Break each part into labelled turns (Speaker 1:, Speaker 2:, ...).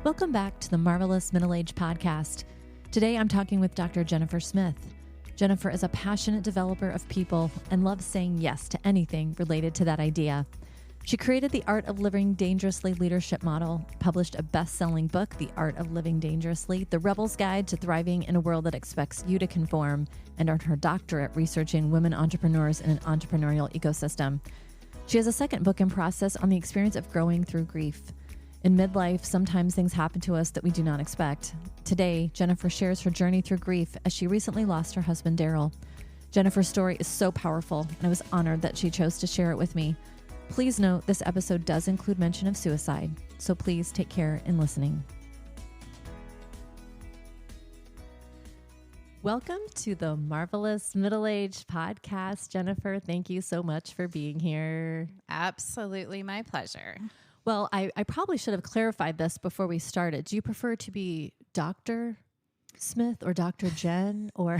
Speaker 1: Welcome back to the Marvelous Middle Age Podcast. Today I'm talking with Dr. Jennifer Smith. Jennifer is a passionate developer of people and loves saying yes to anything related to that idea. She created the Art of Living Dangerously leadership model, published a best-selling book, The Art of Living Dangerously, The Rebel's Guide to Thriving in a World That Expects You to Conform, and earned her doctorate researching women entrepreneurs in an entrepreneurial ecosystem. She has a second book in process on the experience of growing through grief. In midlife, sometimes things happen to us that we do not expect. Today, Jennifer shares her journey through grief as she recently lost her husband, Darrell. Jennifer's story is so powerful, and I was honored that she chose to share it with me. Please note this episode does include mention of suicide, so please take care in listening. Welcome to the Marvelous Middle Age Podcast. Jennifer, thank you so much for being here.
Speaker 2: Absolutely my pleasure.
Speaker 1: Well, I probably should have clarified this before we started. Do you prefer to be Dr. Smith or Dr. Jen or...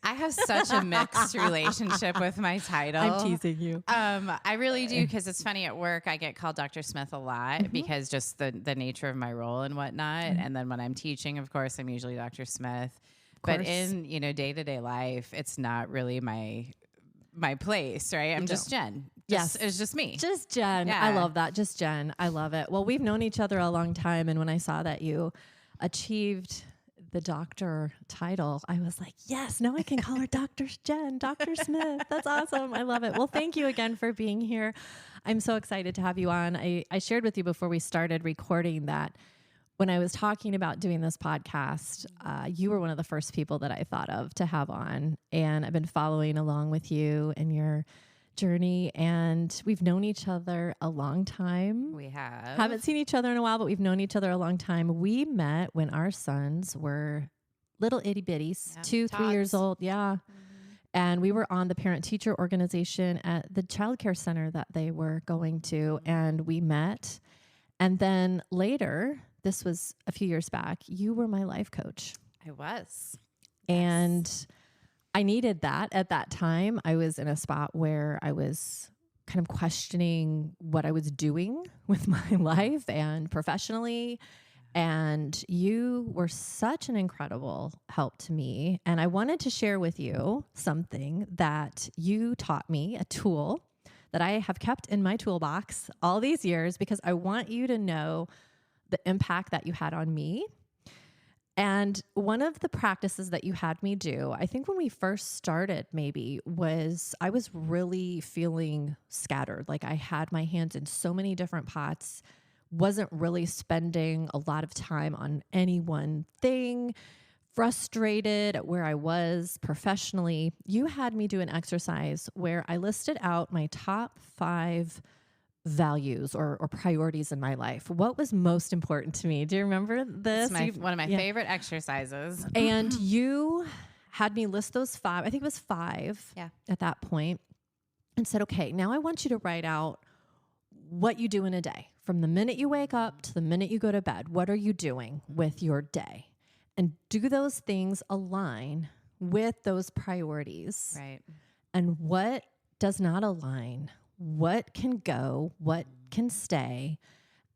Speaker 2: I have such a mixed relationship with my title.
Speaker 1: I'm teasing you.
Speaker 2: I really do, because it's funny at work. I get called Dr. Smith a lot because just the nature of my role and whatnot. And then when I'm teaching, of course, I'm usually Dr. Smith. But in day-to-day life, it's not really my place, right? I'm just Jen.
Speaker 1: Yes.
Speaker 2: It's just me.
Speaker 1: Just Jen.
Speaker 2: Yeah.
Speaker 1: I love that. Just Jen. I love it. Well, we've known each other a long time. And when I saw that you achieved the doctor title, I was like, yes, now I can call her Dr. Jen, Dr. Smith. That's awesome. I love it. Well, thank you again for being here. I'm so excited to have you on. I shared with you before we started recording that when I was talking about doing this podcast, you were one of the first people that I thought of to have on. And I've been following along with you and your journey, and we've known each other a long time.
Speaker 2: We have.
Speaker 1: Haven't seen each other in a while, but we've known each other a long time. We met when our sons were little itty bitties, 2-3 years old. Yeah. And we were on the parent-teacher organization at the childcare center that they were going to, and we met. And then later, this was a few years back, you were my life coach.
Speaker 2: I was.
Speaker 1: And
Speaker 2: yes.
Speaker 1: I needed that at that time. I was in a spot where I was kind of questioning what I was doing with my life and professionally. And you were such an incredible help to me. And I wanted to share with you something that you taught me, a tool that I have kept in my toolbox all these years, because I want you to know the impact that you had on me. And one of the practices that you had me do, I think when we first started maybe, was I was really feeling scattered. Like I had my hands in so many different pots, wasn't really spending a lot of time on any one thing, frustrated at where I was professionally. You had me do an exercise where I listed out my top 5 values or priorities in my life. What was most important to me? Do you remember this?
Speaker 2: It's one of my favorite exercises.
Speaker 1: And you had me list those 5. I think it was 5 at that point, and said, okay, now I want you to write out what you do in a day. From the minute you wake up to the minute you go to bed, what are you doing with your day? And do those things align with those priorities?
Speaker 2: Right.
Speaker 1: And what does not align? What can go, what can stay,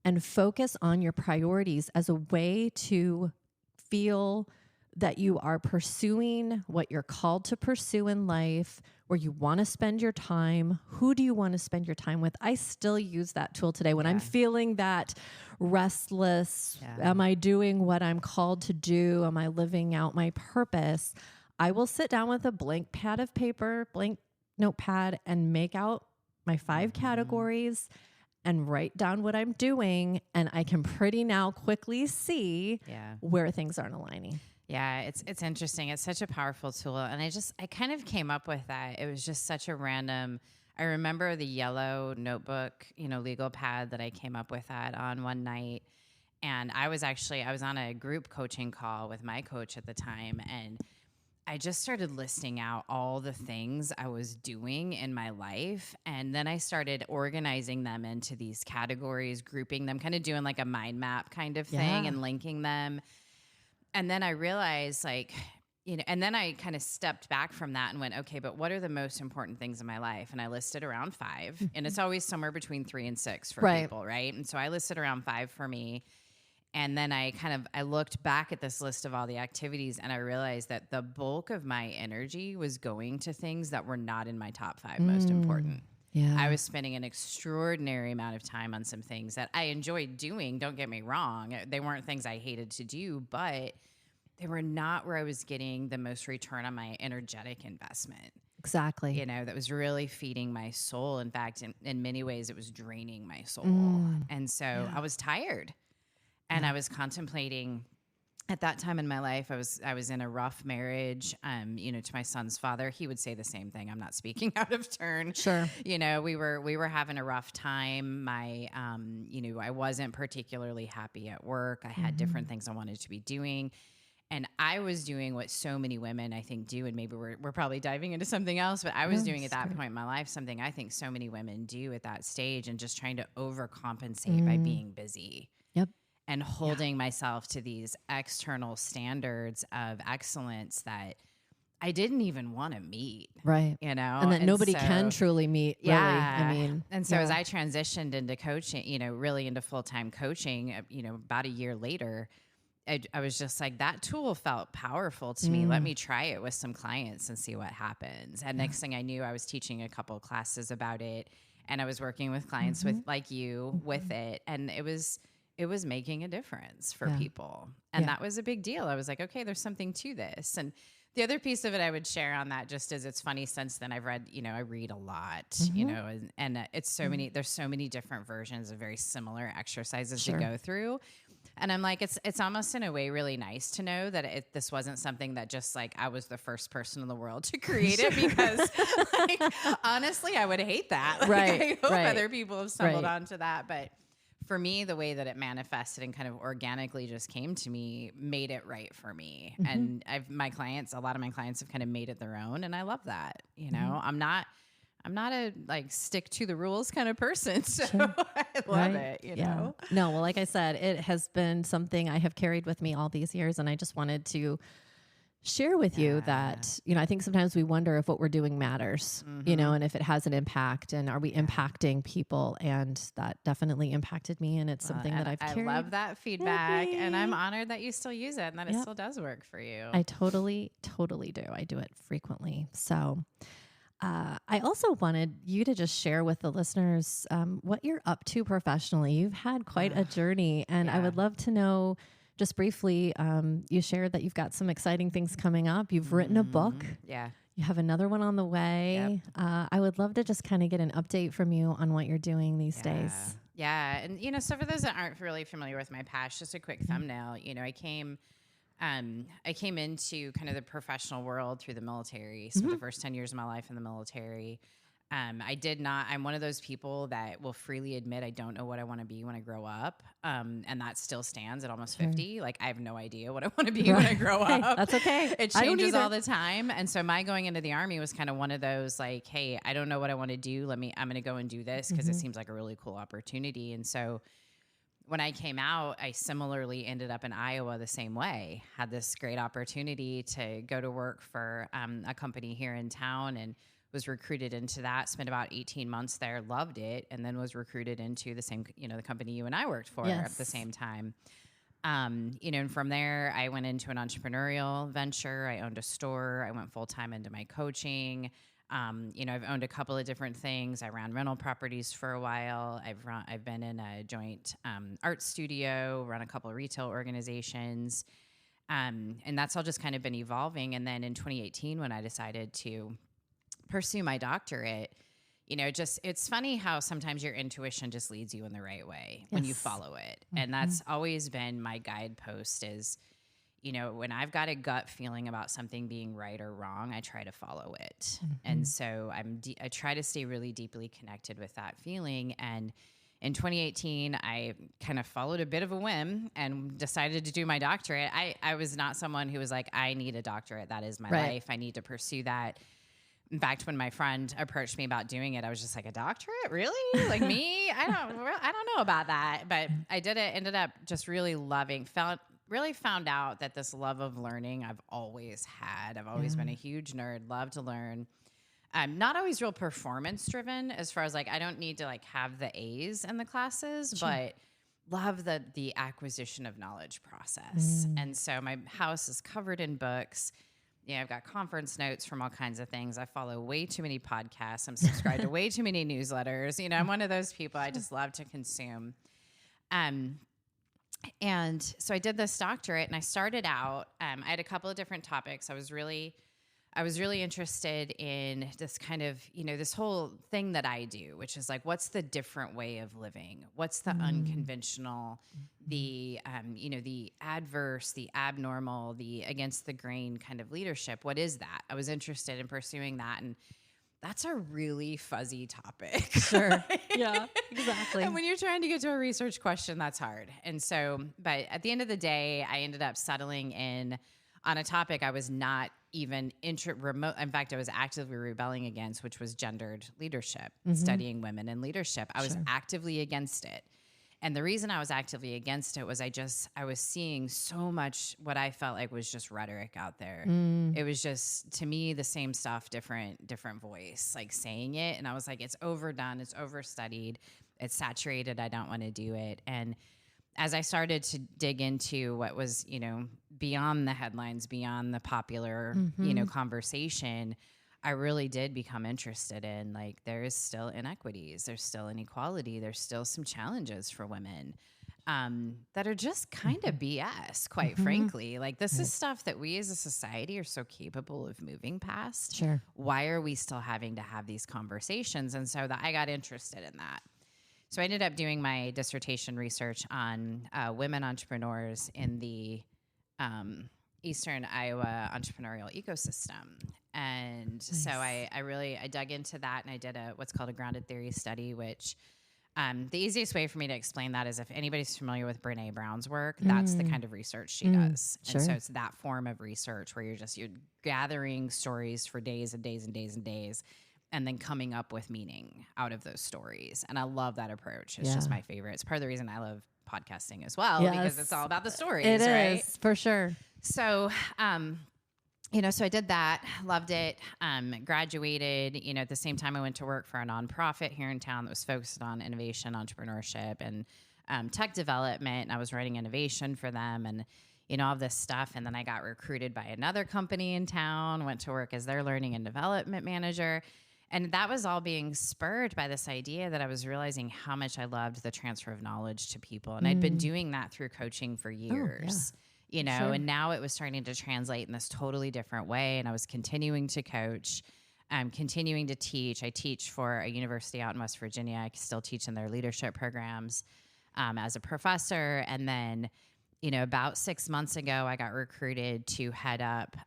Speaker 1: and focus on your priorities as a way to feel that you are pursuing what you're called to pursue in life, where you want to spend your time. Who do you want to spend your time with? I still use that tool today when I'm feeling that restless. Am I doing what I'm called to do? Am I living out my purpose? I will sit down with a blank pad of paper, blank notepad, and make out my 5 categories and write down what I'm doing. And I can pretty now quickly see where things aren't aligning.
Speaker 2: Yeah, it's interesting. It's such a powerful tool. And I kind of came up with that. It was just such a random, I remember the yellow notebook, legal pad that I came up with that on one night. And I was on a group coaching call with my coach at the time. And I just started listing out all the things I was doing in my life. And then I started organizing them into these categories, grouping them, kind of doing like a mind map kind of thing and linking them. And then I realized and then I kind of stepped back from that and went, okay, but what are the most important things in my life? And I listed around 5, and it's always somewhere between 3 and 6 for people, right? And so I listed around 5 for me. And then I looked back at this list of all the activities, and I realized that the bulk of my energy was going to things that were not in my top 5 most important.
Speaker 1: Yeah.
Speaker 2: I was spending an extraordinary amount of time on some things that I enjoyed doing. Don't get me wrong. They weren't things I hated to do, but they were not where I was getting the most return on my energetic investment.
Speaker 1: Exactly.
Speaker 2: You know, that was really feeding my soul. In fact, in many ways, it was draining my soul. And so I was tired, and I was contemplating. At that time in my life, I was in a rough marriage, you know, to my son's father. He would say the same thing. I'm not speaking out of turn.
Speaker 1: Sure.
Speaker 2: You know, we were having a rough time. You know, I wasn't particularly happy at work. I had different things I wanted to be doing. And I was doing what so many women, I think, do. And maybe we're probably diving into something else, but I was doing at that point in my life something I think so many women do at that stage, and just trying to overcompensate by being busy.
Speaker 1: Yep.
Speaker 2: And holding myself to these external standards of excellence that I didn't even want to meet.
Speaker 1: Right.
Speaker 2: You know?
Speaker 1: And that nobody can truly meet, really.
Speaker 2: Yeah.
Speaker 1: I mean.
Speaker 2: And so as I transitioned into coaching, you know, really into full-time coaching, you know, about a year later, I was just like, that tool felt powerful to me. Let me try it with some clients and see what happens. And next thing I knew, I was teaching a couple of classes about it, and I was working with clients with like you with it. And it was making a difference for people. And that was a big deal. I was like, okay, there's something to this. And the other piece of it I would share on that, just as it's funny, since then I've read, you know, I read a lot, you know, and it's so many, there's so many different versions of very similar exercises to go through. And I'm like, it's almost in a way really nice to know that this wasn't something that just like I was the first person in the world to create it, because like, honestly, I would hate that. Like, I hope other people have stumbled onto that. But for me, the way that it manifested and kind of organically just came to me made it right for me. And a lot of my clients have kind of made it their own. And I love that. You know, I'm not a like stick to the rules kind of person. So I love it, you know?
Speaker 1: No, well, like I said, it has been something I have carried with me all these years. And I just wanted to share with you that, you know, I think sometimes we wonder if what we're doing matters, you know, and if it has an impact, and are we impacting people? And that definitely impacted me. And it's something that I've carried.
Speaker 2: I love that feedback, and I'm honored that you still use it and that it still does work for you.
Speaker 1: I totally do. I do it frequently. So I also wanted you to just share with the listeners what you're up to professionally. You've had quite a journey, and I would love to know, just briefly, you shared that you've got some exciting things coming up. You've written a book.
Speaker 2: Yeah.
Speaker 1: You have another one on the way. I would love to just kind of get an update from you on what you're doing these days.
Speaker 2: Yeah. And, you know, so for those that aren't really familiar with my past, just a quick thumbnail, you know, I came into kind of the professional world through the military. So the first 10 years of my life in the military, I'm one of those people that will freely admit I don't know what I want to be when I grow up. And that still stands at almost 50. Like, I have no idea what I want to be when I grow up.
Speaker 1: That's okay.
Speaker 2: It changes all the time. And so my going into the Army was kind of one of those like, hey, I don't know what I want to do. I'm going to go and do this because it seems like a really cool opportunity. And so when I came out, I similarly ended up in Iowa the same way. Had this great opportunity to go to work for a company here in town, and was recruited into that, spent about 18 months there, loved it, and then was recruited into the same, you know, the company you and I worked for at the same time. You know, and from there, I went into an entrepreneurial venture. I owned a store. I went full-time into my coaching. You know, I've owned a couple of different things. I ran rental properties for a while. I've been in a joint art studio, run a couple of retail organizations. And that's all just kind of been evolving. And then in 2018, when I decided to pursue my doctorate, you know, it's funny how sometimes your intuition just leads you in the right way when you follow it. And that's always been my guidepost is, you know, when I've got a gut feeling about something being right or wrong, I try to follow it. And so I try to stay really deeply connected with that feeling. And in 2018, I kind of followed a bit of a whim and decided to do my doctorate. I was not someone who was like, I need a doctorate. That is my life. I need to pursue that. In fact, when my friend approached me about doing it, I was just like, a doctorate? Really? Like me? I don't know about that. But I did it, ended up just really found out that this love of learning I've always had. I've always been a huge nerd, love to learn. Not always real performance driven as far as like, I don't need to like have the A's in the classes, but love the acquisition of knowledge process. And so my house is covered in books. Yeah, I've got conference notes from all kinds of things. I follow way too many podcasts. I'm subscribed to way too many newsletters. You know, I'm one of those people I just love to consume. And so I did this doctorate, and I started out, I had a couple of different topics. I was really interested in this kind of, you know, this whole thing that I do, which is like, what's the different way of living? What's the unconventional, the, you know, the adverse, the abnormal, the against the grain kind of leadership? What is that? I was interested in pursuing that. And that's a really fuzzy topic.
Speaker 1: Sure. Right? Yeah, exactly.
Speaker 2: And when you're trying to get to a research question, that's hard. And so, but at the end of the day, I ended up settling in on a topic I was not even remote. In fact, I was actively rebelling against, which was gendered leadership, studying women in leadership. I was actively against it. And the reason I was actively against it was I was seeing so much what I felt like was just rhetoric out there. It was just, to me, the same stuff, different voice, like saying it. And I was like, it's overdone, it's overstudied, it's saturated, I don't want to do it. And as I started to dig into what was, you know, beyond the headlines, beyond the popular, you know, conversation, I really did become interested in, like, there is still inequities, there's still inequality, there's still some challenges for women that are just kind of BS, quite frankly. Like, this is stuff that we as a society are so capable of moving past.
Speaker 1: Sure.
Speaker 2: Why are we still having to have these conversations? And so I got interested in that. So I ended up doing my dissertation research on women entrepreneurs in the Eastern Iowa entrepreneurial ecosystem. And so I dug into that, and I did what's called a grounded theory study, which the easiest way for me to explain that is if anybody's familiar with Brene Brown's work, that's the kind of research she does.
Speaker 1: Sure.
Speaker 2: And so it's that form of research where you're gathering stories for days and days and days and days, and then coming up with meaning out of those stories. And I love that approach. It's just my favorite. It's part of the reason I love podcasting as well, because it's all about the stories, right?
Speaker 1: It is, for sure.
Speaker 2: So, you know, so I did that, loved it, graduated. You know, at the same time, I went to work for a nonprofit here in town that was focused on innovation, entrepreneurship, and tech development. And I was writing innovation for them, and, you know, all this stuff. And then I got recruited by another company in town, went to work as their learning and development manager. And that was all being spurred by this idea that I was realizing how much I loved the transfer of knowledge to people. And I'd been doing that through coaching for years, you know, and now it was starting to translate in this totally different way. And I was continuing to coach, continuing to teach. I teach for a university out in West Virginia. I still teach in their leadership programs as a professor. And then, you know, about 6 months ago, I got recruited to head up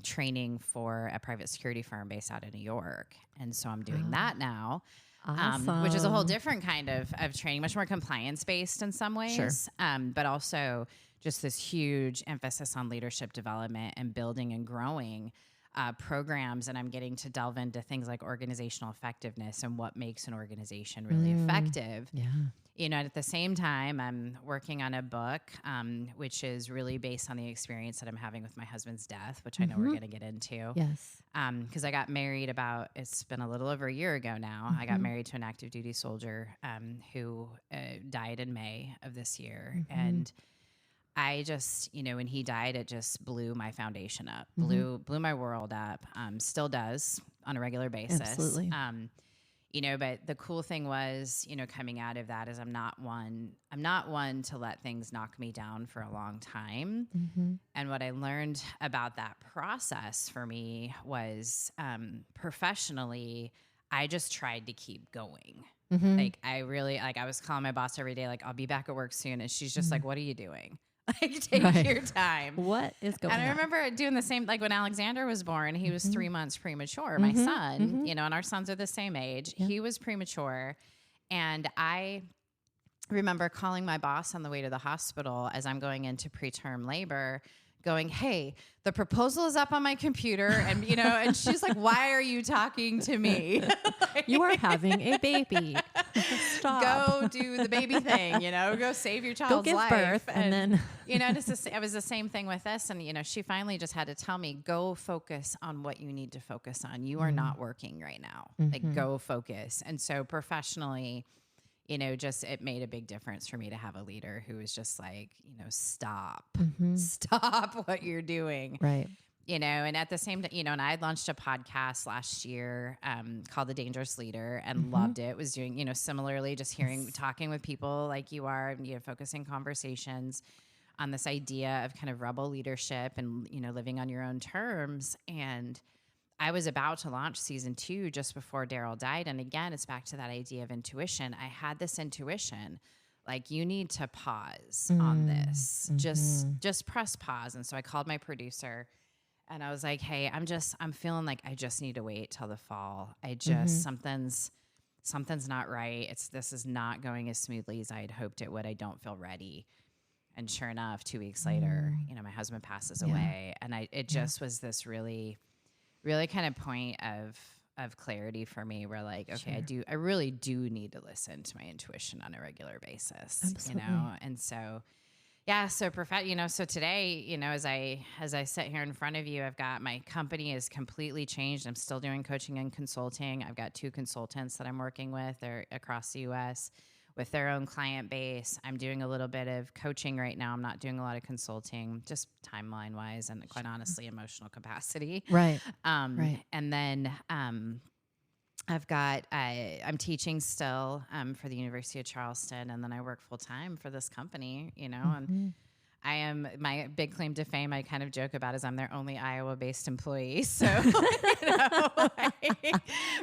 Speaker 2: training for a private security firm based out of New York. And so I'm doing that now, which is a whole different kind of training, much more compliance-based in some ways, but also just this huge emphasis on leadership development and building and growing programs. And I'm getting to delve into things like organizational effectiveness and what makes an organization really effective.
Speaker 1: Yeah.
Speaker 2: You know, at the same time, I'm working on a book, which is really based on the experience that I'm having with my husband's death, which I know we're going to get into.
Speaker 1: Yes.
Speaker 2: Because I got married it's been a little over a year ago now. I got married to an active duty soldier who died in May of this year. And I just, you know, when he died, it just blew my foundation up, blew my world up, still does on a regular basis.
Speaker 1: Absolutely.
Speaker 2: You know, but the cool thing was, you know, coming out of that is I'm not one to let things knock me down for a long time. And what I learned about that process for me was professionally, I just tried to keep going. Like I was calling my boss every day, like, I'll be back at work soon. And she's just like, what are you doing? Like, take your time.
Speaker 1: What is going on?
Speaker 2: And I remember doing the same, like when Alexander was born, he was 3 months premature, my son, you know, and our sons are the same age. Yeah. He was premature. And I remember calling my boss on the way to the hospital as I'm going into preterm labor, going, hey, the proposal is up on my computer. And, you know, and she's like, why are you talking to me? Like,
Speaker 1: you are having a baby. Stop.
Speaker 2: Go do the baby thing, you know, go save your child's
Speaker 1: go give
Speaker 2: life.
Speaker 1: Birth and then,
Speaker 2: you know, it was the same thing with this. And, you know, she finally just had to tell me, go focus on what you need to focus on. You are not working right now. Like, go focus. And so professionally, just it made a big difference for me to have a leader who was just like, stop what you're doing.
Speaker 1: Right.
Speaker 2: And at the same time, and I had launched a podcast last year called The Dangerous Leader and loved it. Was doing, similarly, just talking with people like you are, and, focusing conversations on this idea of kind of rebel leadership and, living on your own terms. And I was about to launch season 2 just before Darrell died. And again, it's back to that idea of intuition. I had this intuition, like, you need to pause on this, just press pause. And so I called my producer. And I was like, hey, I'm feeling like I just need to wait till the fall. I just, something's not right. This is not going as smoothly as I had hoped it would. I don't feel ready. And sure enough, 2 weeks later, my husband passes away. And it just was this really, really kind of point of clarity for me where, like, okay, I really do need to listen to my intuition on a regular basis.
Speaker 1: Absolutely.
Speaker 2: And so yeah. So so today, as I sit here in front of you, I've got, my company is completely changed. I'm still doing coaching and consulting. I've got 2 consultants that I'm working with. They're across the US with their own client base. I'm doing a little bit of coaching right now. I'm not doing a lot of consulting, just timeline wise and quite honestly, emotional capacity.
Speaker 1: Right.
Speaker 2: Right. And then, I'm teaching still for the University of Charleston, and then I work full time for this company, and I am, my big claim to fame, I kind of joke about, is I'm their only Iowa-based employee. So,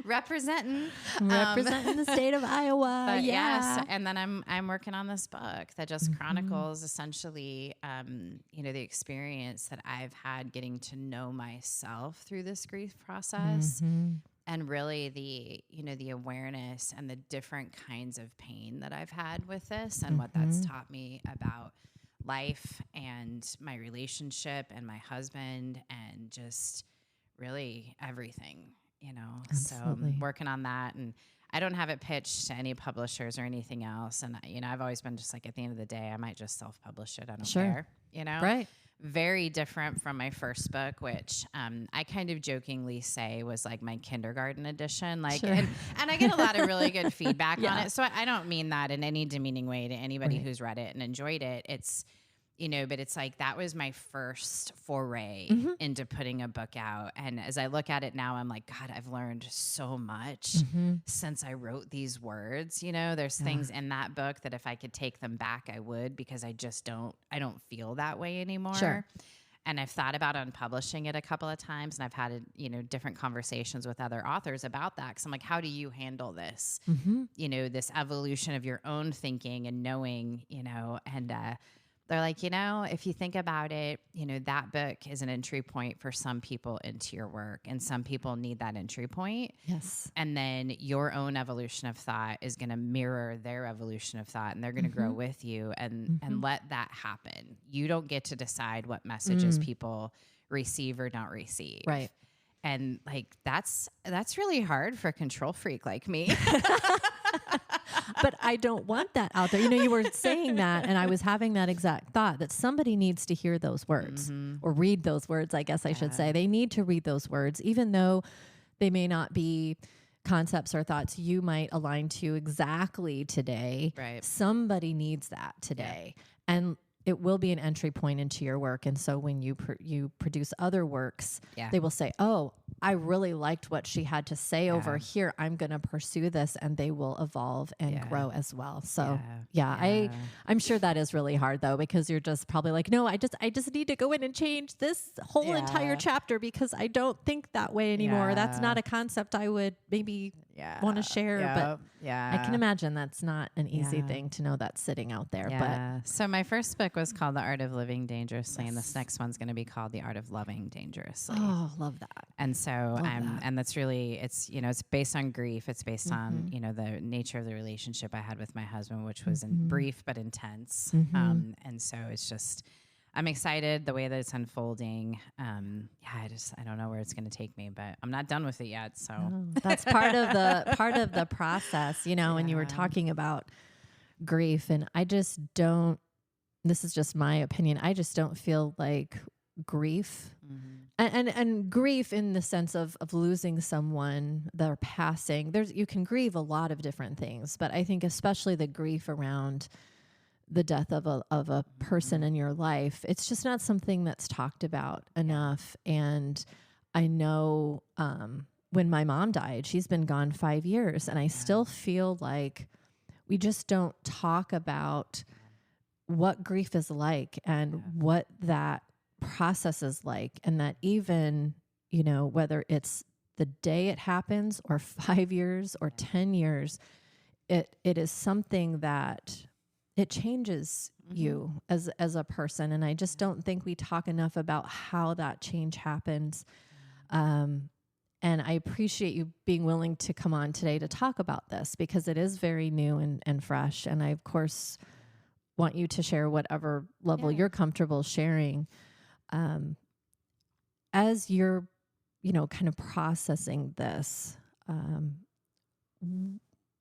Speaker 2: representing
Speaker 1: the state of Iowa.
Speaker 2: But yes, and then I'm working on this book that just chronicles essentially, the experience that I've had getting to know myself through this grief process. And really the awareness and the different kinds of pain that I've had with this, and what that's taught me about life and my relationship and my husband and just really everything, So I'm working on that, and I don't have it pitched to any publishers or anything else. And, I've always been just like, at the end of the day, I might just self-publish it. I don't care,
Speaker 1: Right.
Speaker 2: Very different from my first book, which I kind of jokingly say was like my kindergarten edition. Like, and I get a lot of really good feedback on it. So I don't mean that in any demeaning way to anybody who's read it and enjoyed it. It's, but it's like, that was my first foray into putting a book out. And as I look at it now, I'm like, God, I've learned so much since I wrote these words. There's things in that book that if I could take them back, I would, because I don't feel that way anymore.
Speaker 1: Sure.
Speaker 2: And I've thought about unpublishing it a couple of times, and I've had, different conversations with other authors about that. 'Cause I'm like, how do you handle this, this evolution of your own thinking and knowing, and, they're like, if you think about it, that book is an entry point for some people into your work, and some people need that entry point.
Speaker 1: Yes.
Speaker 2: And then your own evolution of thought is going to mirror their evolution of thought, and they're going to grow with you, and let that happen. You don't get to decide what messages people receive or don't receive.
Speaker 1: Right.
Speaker 2: And like, that's really hard for a control freak like me.
Speaker 1: But I don't want that out there. You were saying that, and I was having that exact thought, that somebody needs to hear those words or read those words, I guess I should say. They need to read those words, even though they may not be concepts or thoughts you might align to exactly today.
Speaker 2: Right.
Speaker 1: Somebody needs that today. And it will be an entry point into your work. And so when you produce other works, they will say, oh, I really liked what she had to say over here. I'm going to pursue this, and they will evolve and grow as well. So I'm sure that is really hard though, because you're just probably like, no, I just need to go in and change this whole entire chapter because I don't think that way anymore. That's not a concept I would maybe want to share, but I can imagine that's not an easy thing to know that's sitting out there. But
Speaker 2: so my first book was called The Art of Living Dangerously, and this next one's going to be called The Art of Loving Dangerously.
Speaker 1: Oh, love that.
Speaker 2: And so and that's really, it's, it's based on grief. It's based on, the nature of the relationship I had with my husband, which was brief but intense. And so it's just, I'm excited the way that it's unfolding. I don't know where it's going to take me, but I'm not done with it yet. So
Speaker 1: that's part of the process, and you were talking about grief, and I just don't, this is just my opinion, I just don't feel like grief And grief in the sense of losing someone, they're passing. You can grieve a lot of different things, but I think especially the grief around the death of a person in your life, it's just not something that's talked about enough. And I know when my mom died, she's been gone 5 years, and I still feel like we just don't talk about what grief is like and what that process is like, and that even, whether it's the day it happens or 5 years or 10 years, it is something that it changes you as a person. And I just don't think we talk enough about how that change happens. And I appreciate you being willing to come on today to talk about this, because it is very new and fresh. And I, of course, want you to share whatever level you're comfortable sharing. As you're, kind of processing this,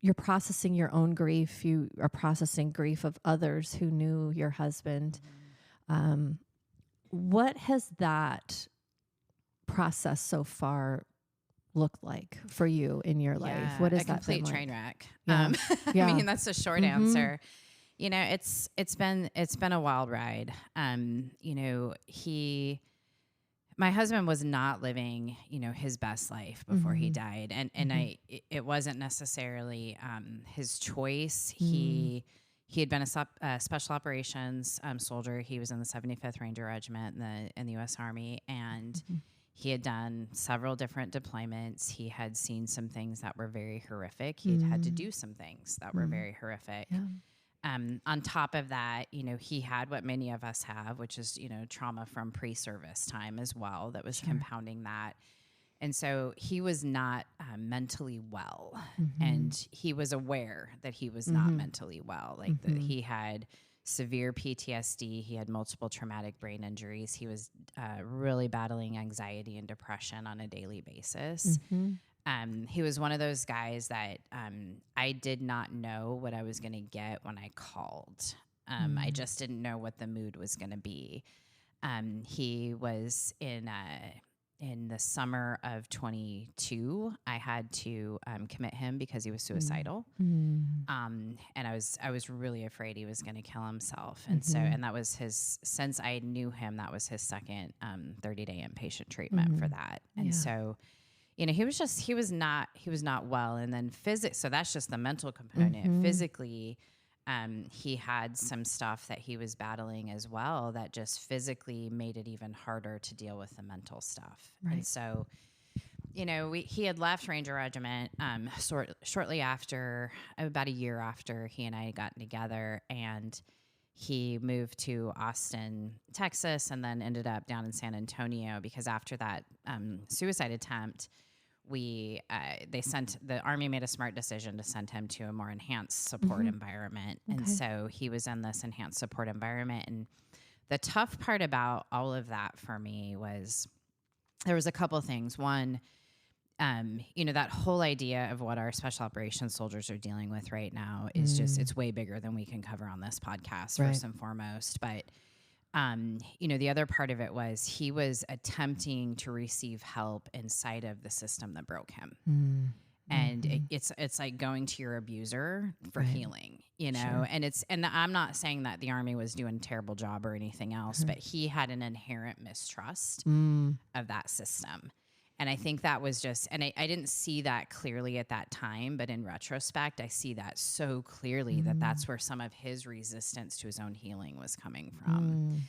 Speaker 1: you're processing your own grief. You are processing grief of others who knew your husband. What has that process so far looked like for you in your life? What is that?
Speaker 2: A complete train wreck.
Speaker 1: Yeah.
Speaker 2: I mean, that's a short answer. It's been a wild ride. My husband was not living, his best life before he died. And it wasn't necessarily his choice. He had been a special operations soldier. He was in the 75th Ranger Regiment in the U.S. Army, and he had done several different deployments. He had seen some things that were very horrific. He had to do some things that were very horrific. Yeah. On top of that, he had what many of us have, which is, trauma from pre-service time as well, that was compounding that. And so he was not mentally well, and he was aware that he was not mentally well. Like he had severe PTSD. He had multiple traumatic brain injuries. He was really battling anxiety and depression on a daily basis. He was one of those guys that I did not know what I was going to get when I called. I just didn't know what the mood was going to be. He was in the summer of 22. I had to commit him because he was suicidal. And I was really afraid he was going to kill himself. And and that was since I knew him, that was his second 30-day inpatient treatment for that. And so he was not well. And then so that's just the mental component. Physically, he had some stuff that he was battling as well that just physically made it even harder to deal with the mental stuff. Right. And so, he had left Ranger Regiment shortly after, about a year after he and I had gotten together, and he moved to Austin, Texas, and then ended up down in San Antonio, because after that suicide attempt, the Army made a smart decision to send him to a more enhanced support environment. Okay. And so he was in this enhanced support environment. And the tough part about all of that for me was there was a couple things. One, that whole idea of what our special operations soldiers are dealing with right now is it's way bigger than we can cover on this podcast, first and foremost. But the other part of it was he was attempting to receive help inside of the system that broke him. And it's like going to your abuser for healing, Sure. And I'm not saying that the Army was doing a terrible job or anything else, but he had an inherent mistrust of that system. And I think that was just, and I didn't see that clearly at that time, but in retrospect, I see that so clearly that that's where some of his resistance to his own healing was coming from.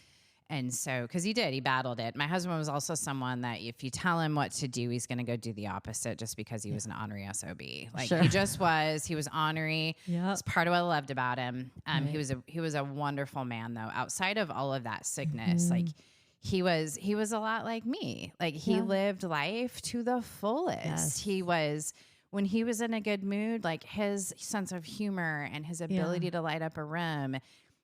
Speaker 2: And so, because he battled it. My husband was also someone that if you tell him what to do, he's going to go do the opposite just because he was an ornery SOB. Like he just was, he was ornery. It's part of what I loved about him. He was a wonderful man though. Outside of all of that sickness, like he was a lot like me. Like he lived life to the fullest. Yes. He was, when he was in a good mood, like his sense of humor and his ability to light up a room.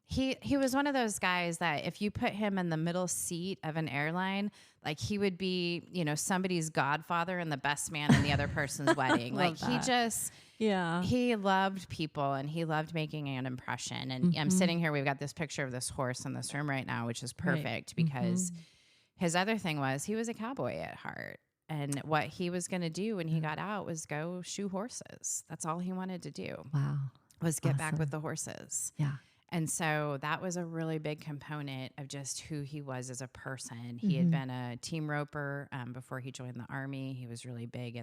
Speaker 2: He was one of those guys that if you put him in the middle seat of an airline, like he would be, somebody's godfather and the best man in the other person's wedding. Like he just, he loved people and he loved making an impression. And I'm sitting here, we've got this picture of this horse in this room right now, which is perfect because his other thing was he was a cowboy at heart. And what he was going to do when he got out was go shoe horses. That's all he wanted to do.
Speaker 1: Wow.
Speaker 2: Was get back with the horses.
Speaker 1: Yeah.
Speaker 2: And so that was a really big component of just who he was as a person. He had been a team roper before he joined the Army. He was really big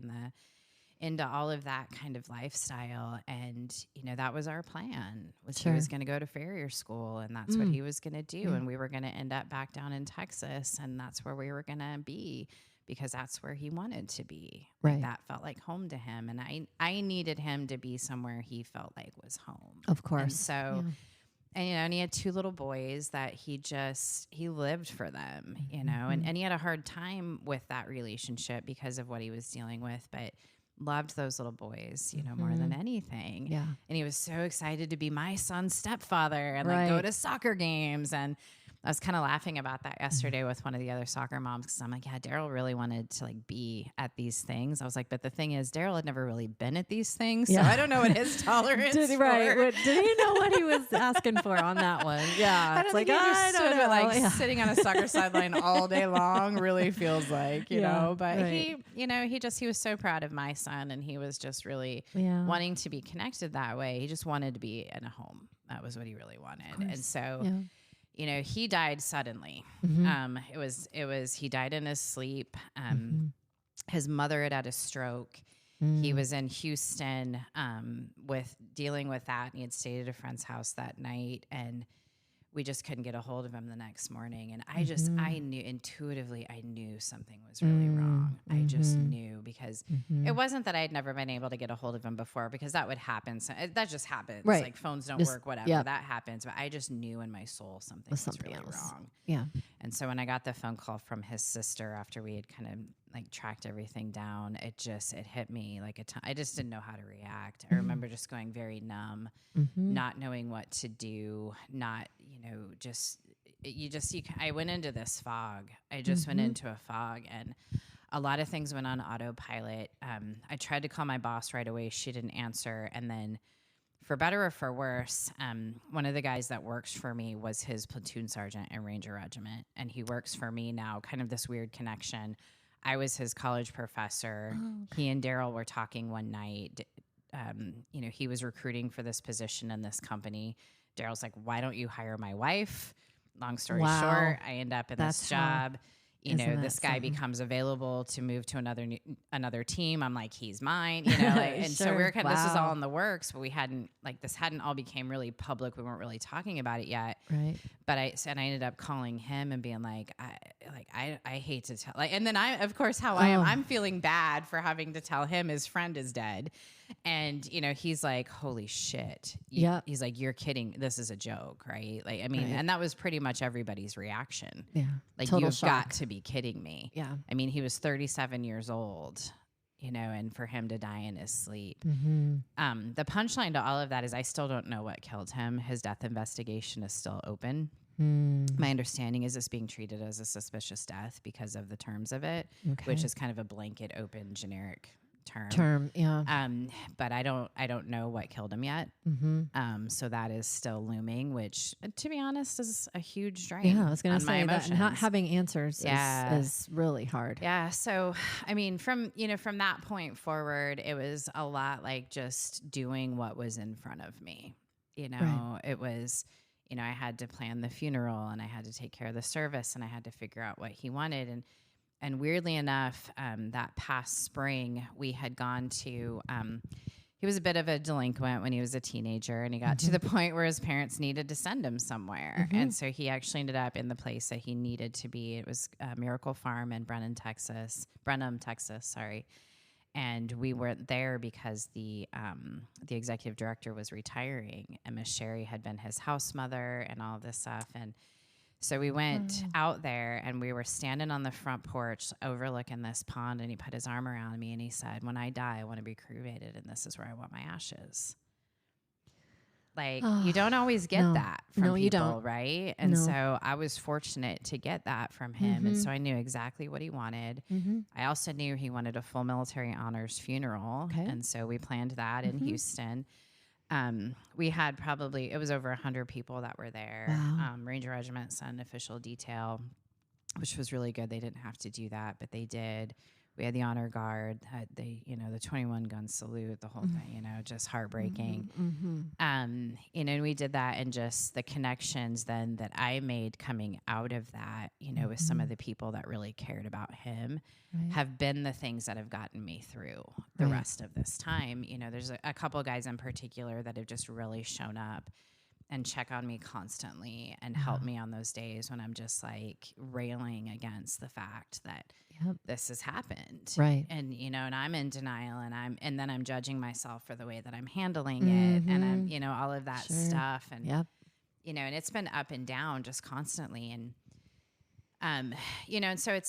Speaker 2: into all of that kind of lifestyle. And, that was our plan, was he was going to go to farrier school, and that's what he was going to do. And we were going to end up back down in Texas, and that's where we were going to be, because that's where he wanted to be.
Speaker 1: Right.
Speaker 2: Like, that felt like home to him. And I needed him to be somewhere he felt like was home.
Speaker 1: Of course.
Speaker 2: And so... And he had 2 little boys that he lived for them, and he had a hard time with that relationship because of what he was dealing with, but loved those little boys, more than anything.
Speaker 1: Yeah.
Speaker 2: And he was so excited to be my son's stepfather and like go to soccer games. And I was kind of laughing about that yesterday with one of the other soccer moms, because I'm like, yeah, Darrell really wanted to like be at these things. I was like, but the thing is, Darrell had never really been at these things, so I don't know what his tolerance
Speaker 1: Did he know what he was asking for on that one? Yeah,
Speaker 2: I don't think I don't know. Like sitting on a soccer sideline all day long really feels like, you know. But he was so proud of my son, and he was just really wanting to be connected that way. He just wanted to be in a home. That was what he really wanted, and so. Yeah. He died suddenly. It was he died in his sleep. His mother had a stroke. He was in Houston dealing with that. And he had stayed at a friend's house that night, and we just couldn't get a hold of him the next morning. And I knew intuitively, I knew something was really wrong. I just knew, because it wasn't that I had never been able to get a hold of him before, because that would happen. So that just happens. Right. Like phones don't work, whatever. Yep. That happens. But I just knew in my soul something was really wrong. Yeah. And so when I got the phone call from his sister after we had kind of like tracked everything down, it hit me like a ton. I just didn't know how to react. I remember just going very numb, not knowing what to do, I went into this fog. I just went into a fog, and a lot of things went on autopilot. I tried to call my boss right away. She didn't answer. And then, for better or for worse, one of the guys that works for me was his platoon sergeant in Ranger Regiment, and he works for me now, kind of this weird connection. I was his college professor. Oh, okay. He and Darrell were talking one night. He was recruiting for this position in this company. Darrell's like, why don't you hire my wife? Long story short, I end up in this job. This guy becomes available to move to another team. I'm like, he's mine, and so we're kind of, this is all in the works, but this hadn't all became really public. We weren't really talking about it yet. Right. But I ended up calling him and being like, I hate to tell, and then of course, how I am, I'm feeling bad for having to tell him his friend is dead. And, he's like, holy shit. Yeah. He's like, you're kidding. This is a joke, right? Like, I mean, and that was pretty much everybody's reaction. Yeah. Like, total you've got to be kidding me. Yeah. I mean, he was 37 years old, and for him to die in his sleep. The punchline to all of that is I still don't know what killed him. His death investigation is still open. My understanding is it's being treated as a suspicious death because of the terms of it, which is kind of a blanket, open, generic term. Yeah. But I don't know what killed him yet. So that is still looming, which, to be honest, is a huge drain. Yeah, I was going to say that not having answers is really hard. Yeah. So, I mean, from that point forward, it was a lot like just doing what was in front of me. It was, I had to plan the funeral, and I had to take care of the service, and I had to figure out what he wanted. And weirdly enough, that past spring, we had gone to, he was a bit of a delinquent when he was a teenager, and he got to the point where his parents needed to send him somewhere. And so he actually ended up in the place that he needed to be. It was Miracle Farm in Brenham, Texas. And we weren't there because the executive director was retiring, and Miss Sherry had been his house mother and all this stuff. And so we went out there, and we were standing on the front porch overlooking this pond, and he put his arm around me, and he said, when I die, I want to be cremated, and this is where I want my ashes. Like, you don't always get that from people, you don't. Right? And so I was fortunate to get that from him, and so I knew exactly what he wanted. I also knew he wanted a full military honors funeral, and so we planned that in Houston. We had it was over 100 people that were there. Wow. Ranger Regiment sent official detail. which was really good. They didn't have to do that, but they did. We had the honor guard, the 21 gun salute, the whole thing, just heartbreaking. And we did that, and just the connections then that I made coming out of that, with some of the people that really cared about him have been the things that have gotten me through the rest of this time. There's a couple guys in particular that have just really shown up and check on me constantly and help me on those days when I'm just like railing against the fact that this has happened.
Speaker 1: Right.
Speaker 2: And, and I'm in denial, and then I'm judging myself for the way that I'm handling it. And I'm, all of that stuff. And, and it's been up and down just constantly. And, and so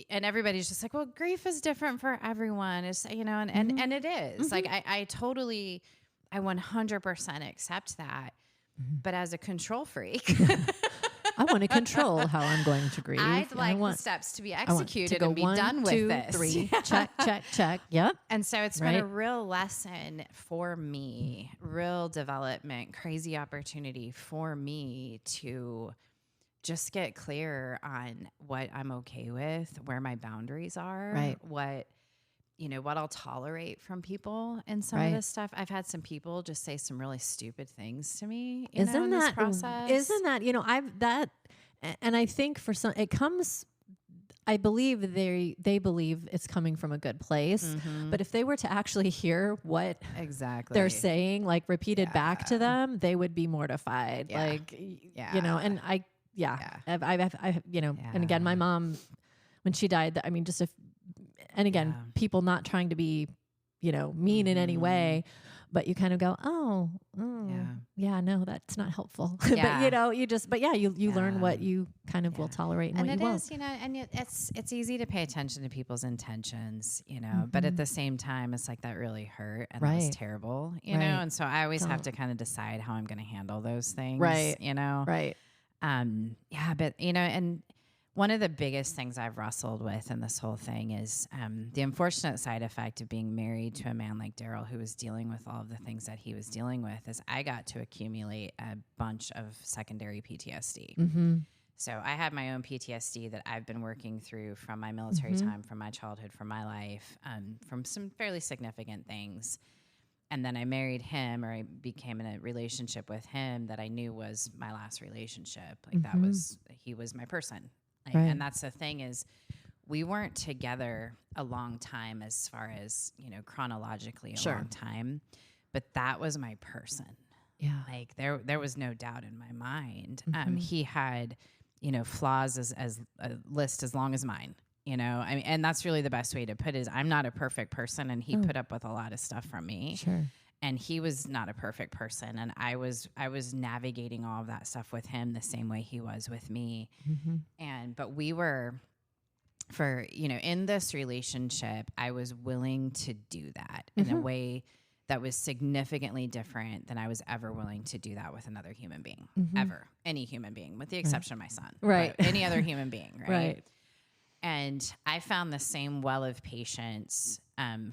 Speaker 2: and everybody's just like, well, grief is different for everyone. It's, and it is like, I 100% accept that. But as a control freak,
Speaker 1: I want to control how I'm going to grieve.
Speaker 2: I'd like the steps to be executed and be done with this.
Speaker 1: 3, check. Yep.
Speaker 2: And so it's been a real lesson for me, real development, crazy opportunity for me to just get clear on what I'm okay with, where my boundaries are, what I'll tolerate from people and some of this stuff. I've had some people just say some really stupid things to me, in this process.
Speaker 1: Isn't that, and I think for some, it comes, I believe they believe it's coming from a good place, but if they were to actually hear what they're saying, like repeated back to them, they would be mortified. And and again, my mom, when she died, and again, people not trying to be, mean in any way, but you kind of go, no, that's not helpful. But you learn what you kind of will tolerate and what you won't.
Speaker 2: And it's easy to pay attention to people's intentions, but at the same time, it's like that really hurt and that was terrible, and so I always have to kind of decide how I'm going to handle those things, but and one of the biggest things I've wrestled with in this whole thing is the unfortunate side effect of being married to a man like Darrell, who was dealing with all of the things that he was dealing with, is I got to accumulate a bunch of secondary PTSD. So I have my own PTSD that I've been working through from my military time, from my childhood, from my life, from some fairly significant things. And then I married him, or I became in a relationship with him that I knew was my last relationship. Like he was my person. And that's the thing, is we weren't together a long time as far as, chronologically a long time, but that was my person. Yeah. Like there was no doubt in my mind. He had, flaws as a list as long as mine, and that's really the best way to put it is I'm not a perfect person, and he put up with a lot of stuff from me. Sure. And he was not a perfect person. And I was navigating all of that stuff with him the same way he was with me. But we were, in this relationship, I was willing to do that in a way that was significantly different than I was ever willing to do that with another human being, ever. Any human being, with the exception of my son. Right. Any other human being, right? And I found the same well of patience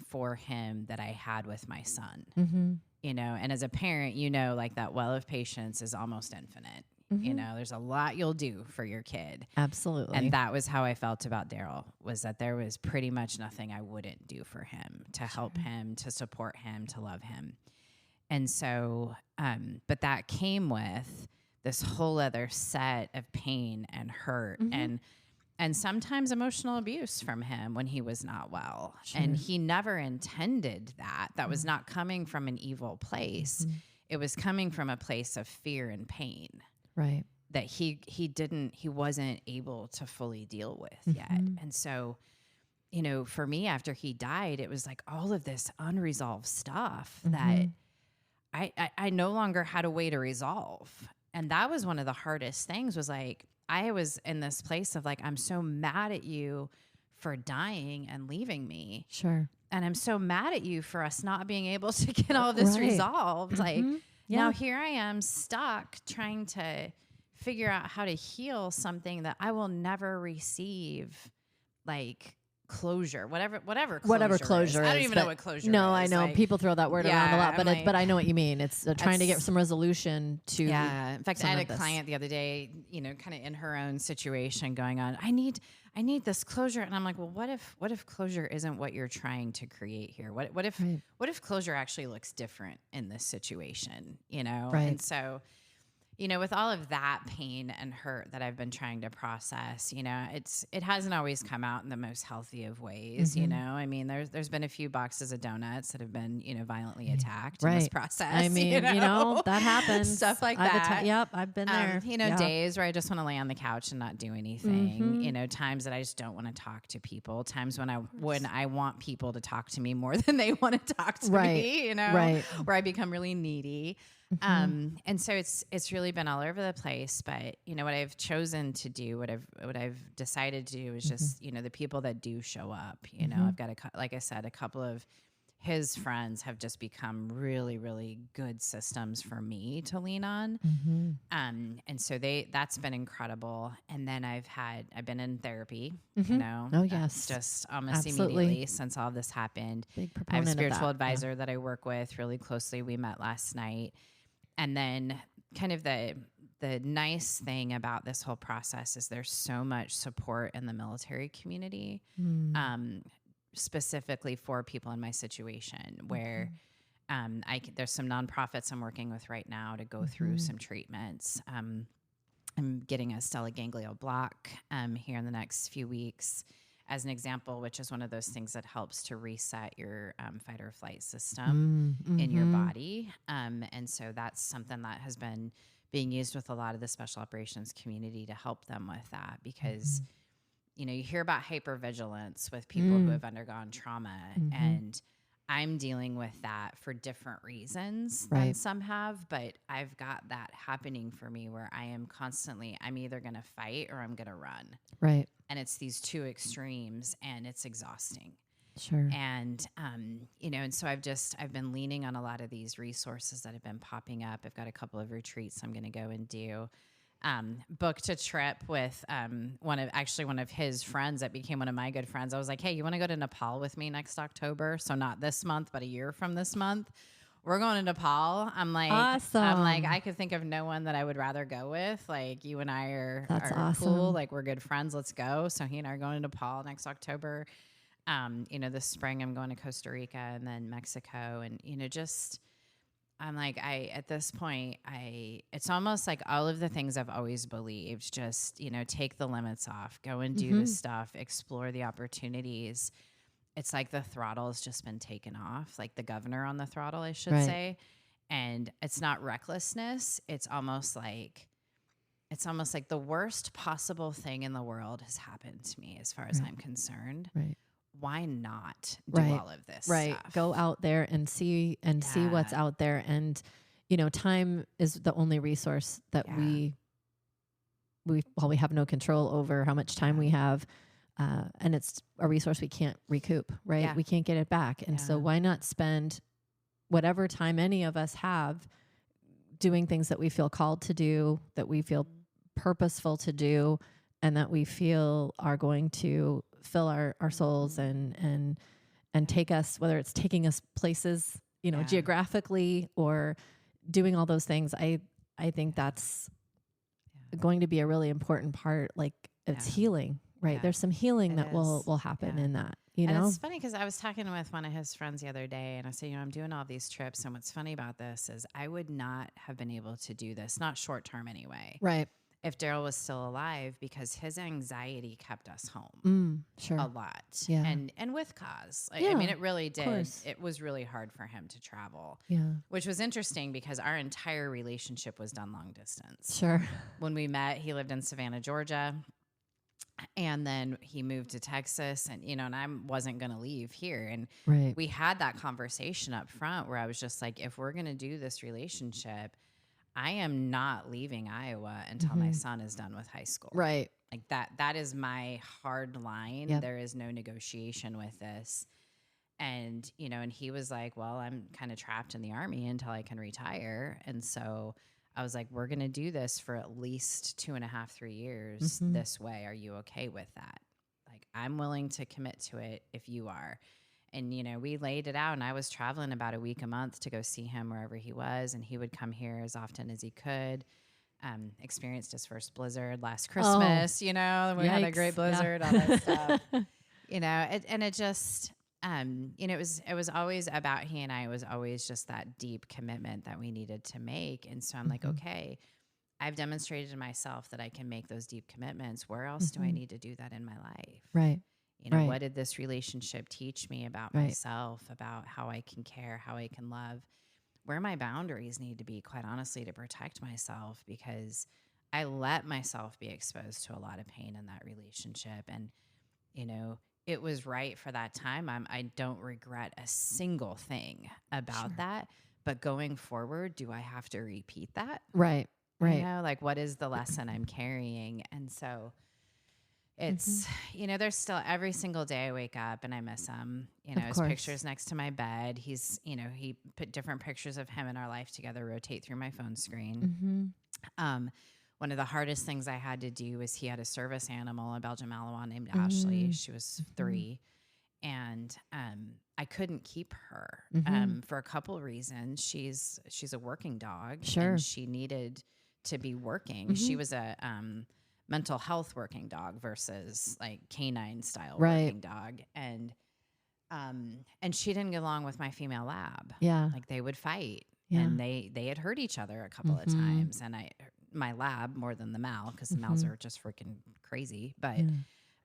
Speaker 2: for him that I had with my son, and as a parent, like that well of patience is almost infinite. There's a lot you'll do for your kid.
Speaker 1: Absolutely.
Speaker 2: And that was how I felt about Darrell, was that there was pretty much nothing I wouldn't do for him, to help him, to support him, to love him. And so, but that came with this whole other set of pain and hurt and sometimes emotional abuse from him when he was not well. Sure. And he never intended that. That was not coming from an evil place. It was coming from a place of fear and pain. Right. That he wasn't able to fully deal with yet. And so, for me, after he died, it was like all of this unresolved stuff that I no longer had a way to resolve. And that was one of the hardest things, was like, I was in this place of like, I'm so mad at you for dying and leaving me. Sure. And I'm so mad at you for us not being able to get all of this resolved. Like, now here I am stuck trying to figure out how to heal something that I will never receive, like, closure, whatever
Speaker 1: Whatever
Speaker 2: closure
Speaker 1: closure
Speaker 2: is. I don't
Speaker 1: is,
Speaker 2: even know what closure
Speaker 1: no,
Speaker 2: is.
Speaker 1: I know
Speaker 2: Like,
Speaker 1: people throw that word around a lot, but
Speaker 2: I'm
Speaker 1: but I know what you mean. It's trying to get some resolution to.
Speaker 2: yeah. In fact, I
Speaker 1: some
Speaker 2: had a
Speaker 1: of this.
Speaker 2: client the other day, kind of in her own situation going on, I need this closure. And I'm like, well, what if closure isn't what you're trying to create here? What if closure actually looks different in this situation,
Speaker 1: Right.
Speaker 2: And so, with all of that pain and hurt that I've been trying to process, it hasn't always come out in the most healthy of ways, I mean, there's been a few boxes of donuts that have been, violently attacked in this process.
Speaker 1: I mean, that happens.
Speaker 2: Stuff like that.
Speaker 1: Yep, I've been there.
Speaker 2: Days where I just want to lay on the couch and not do anything, times that I just don't want to talk to people, times when I want people to talk to me more than they want to talk to me, where I become really needy. And so it's really been all over the place, but what I've chosen to do, what I've decided to do is just, the people that do show up, I've got like I said, a couple of his friends have just become really, really good systems for me to lean on. And so that's been incredible. And then I've been in therapy,
Speaker 1: Oh yes.
Speaker 2: Just almost
Speaker 1: Absolutely.
Speaker 2: immediately since all this happened.
Speaker 1: Big
Speaker 2: I have a
Speaker 1: proponent of
Speaker 2: spiritual
Speaker 1: that.
Speaker 2: advisor that I work with really closely. We met last night. And then kind of the nice thing about this whole process is there's so much support in the military community, specifically for people in my situation where there's some nonprofits I'm working with right now to go through some treatments. I'm getting a stelloganglial block here in the next few weeks as an example, which is one of those things that helps to reset your fight or flight system in your body. And so that's something that has been being used with a lot of the special operations community to help them with that because, you hear about hypervigilance with people who have undergone trauma and I'm dealing with that for different reasons than some have, but I've got that happening for me where I am constantly, I'm either going to fight or I'm going to run.
Speaker 1: Right.
Speaker 2: And it's these two extremes and it's exhausting.
Speaker 1: Sure.
Speaker 2: And, and so I've been leaning on a lot of these resources that have been popping up. I've got a couple of retreats I'm going to go and do. Booked a trip with one of his friends that became one of my good friends. I was like, hey, you want to go to Nepal with me next October? So not this month, but a year from this month. We're going to Nepal. I'm like,
Speaker 1: awesome.
Speaker 2: I could think of no one that I would rather go with. Like you and I are
Speaker 1: awesome.
Speaker 2: Cool. Like we're good friends. Let's go. So he and I are going to Nepal next October. This spring I'm going to Costa Rica and then Mexico and, I'm like, at this point, it's almost like all of the things I've always believed, just, take the limits off, go and do this stuff, explore the opportunities. It's like the throttle has just been taken off, like the governor on the throttle, I should say. And it's not recklessness. It's almost like the worst possible thing in the world has happened to me as far as I'm concerned.
Speaker 1: Right.
Speaker 2: Why not do all of this stuff?
Speaker 1: Go out there and see what's out there. And, time is the only resource that we have no control over how much time we have. And it's a resource we can't recoup, right?
Speaker 2: Yeah.
Speaker 1: We can't get it back. And so why not spend whatever time any of us have doing things that we feel called to do, that we feel purposeful to do, and that we feel are going to fill our souls and take us, whether it's taking us places, geographically or doing all those things. I think that's going to be a really important part. Like it's healing, right? There's some healing that will happen in that,
Speaker 2: And it's funny because I was talking with one of his friends the other day and I said, I'm doing all these trips. And what's funny about this is I would not have been able to do this, not short term anyway.
Speaker 1: Right.
Speaker 2: If Darrell was still alive, because his anxiety kept us home a lot.
Speaker 1: Yeah.
Speaker 2: And with cause. I mean, it really did. It was really hard for him to travel.
Speaker 1: Yeah.
Speaker 2: Which was interesting because our entire relationship was done long distance.
Speaker 1: Sure.
Speaker 2: When we met, he lived in Savannah, Georgia. And then he moved to Texas and, and I wasn't going to leave here. And we had that conversation up front where I was just like, if we're going to do this relationship, I am not leaving Iowa until my son is done with high school.
Speaker 1: Right.
Speaker 2: Like that is my hard line.
Speaker 1: Yep.
Speaker 2: There is no negotiation with this. And, and he was like, well, I'm kind of trapped in the Army until I can retire. And so I was like, we're going to do this for at least 2.5, 3 years this way. Are you okay with that? Like, I'm willing to commit to it if you are. And, we laid it out, and I was traveling about a week a month to go see him wherever he was. And he would come here as often as he could. Experienced his first blizzard last Christmas, we had a great blizzard, all that stuff, it just, it was always about he and I. It was always just that deep commitment that we needed to make. And so I'm like, okay, I've demonstrated to myself that I can make those deep commitments. Where else do I need to do that in my life?
Speaker 1: Right.
Speaker 2: What did this relationship teach me about myself, about how I can care, how I can love, where my boundaries need to be, quite honestly, to protect myself, because I let myself be exposed to a lot of pain in that relationship. And, it was right for that time. I don't regret a single thing about that. But going forward, do I have to repeat that?
Speaker 1: Right.
Speaker 2: Like, what is the lesson I'm carrying? And so it's, there's still every single day I wake up and I miss him. His pictures next to my bed. He's, he put different pictures of him and our life together, rotate through my phone screen. One of the hardest things I had to do was he had a service animal, a Belgian Malinois named Ashley. She was 3. And I couldn't keep her for a couple of reasons. She's a working dog. And she needed to be working. She was a mental health working dog versus like canine style working dog. And she didn't get along with my female lab.
Speaker 1: Yeah.
Speaker 2: Like they would fight and they had hurt each other a couple of times. And my lab more than the Mal, because the Mals are just freaking crazy. But,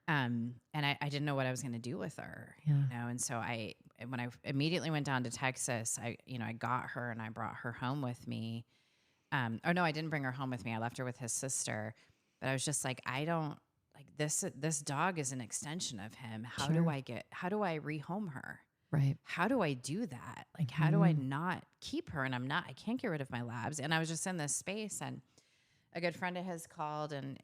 Speaker 2: and I didn't know what I was going to do with her, And so when I immediately went down to Texas, I got her and I brought her home with me. Oh no, I didn't bring her home with me. I left her with his sister. But I was just like, I don't like this dog is an extension of him. How do I rehome her?
Speaker 1: Right.
Speaker 2: How do I do that? Like, how do I not keep her? And I can't get rid of my labs. And I was just in this space, and a good friend of his called, and